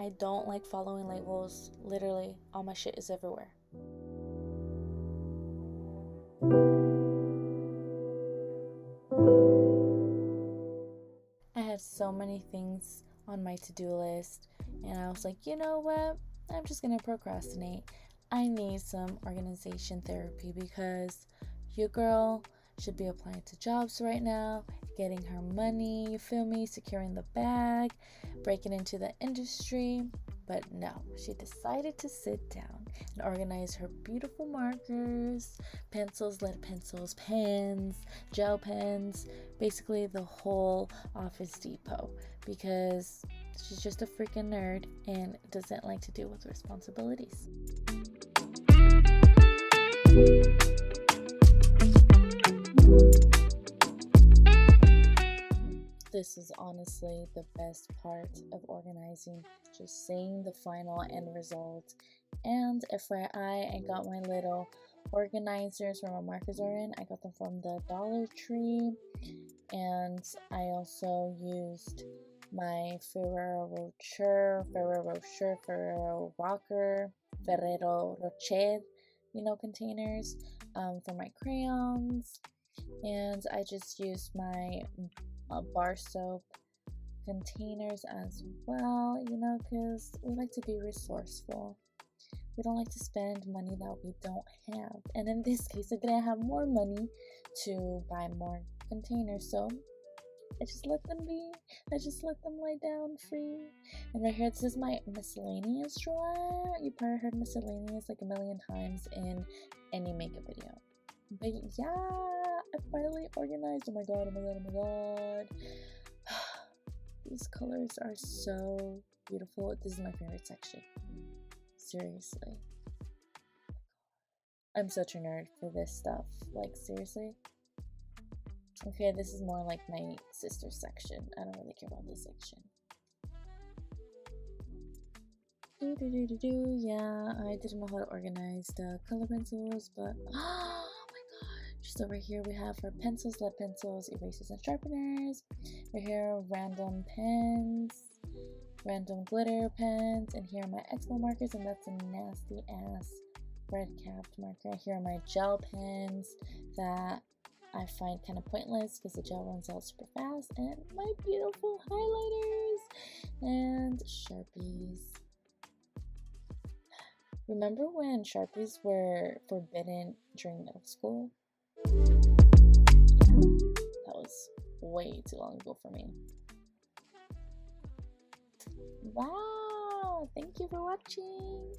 I don't like following labels. Literally, all my shit is everywhere. I had so many things on my to-do list, and I was like, you know what? I'm just gonna procrastinate. I need some organization therapy because your girl should be applying to jobs right now, getting her money, you feel me, securing the bag, breaking into the industry. But no, she decided to sit down and organize her beautiful markers, pencils, lead pencils, pens, gel pens, basically the whole Office Depot, because she's just a freaking nerd and doesn't like to deal with responsibilities. This is honestly the best part of organizing, just seeing the final end result. And FYI, I got my little organizers where my markers are in. I got them from the Dollar Tree, and I also used my Ferrero Rocher, containers for my crayons, and I just used my bar soap containers as well, because we like to be resourceful. We don't like to spend money that we don't have, and in this case I didn't have more money to buy more containers, so I just let them be. I just let them lie down free. And right here, this is my miscellaneous drawer. You probably heard miscellaneous like a million times in any makeup video. But yeah, I finally organized. Oh my god. These colors are so beautiful. This is my favorite section. Seriously. I'm such a nerd for this stuff. Like, seriously. Okay, this is more like my sister's section. I don't really care about this section. Yeah, I didn't know how to organize the color pencils, but oh my god. Just over here we have our pencils, lead pencils, erasers, and sharpeners. Right here, random pens, random glitter pens, and here are my expo markers, and that's a nasty ass red capped marker. Here are my gel pens that I find kind of pointless because the gel runs out super fast, and my beautiful highlighters and Sharpies. Remember when Sharpies were forbidden during middle school? Yeah, that was way too long ago for me. Wow, thank you for watching.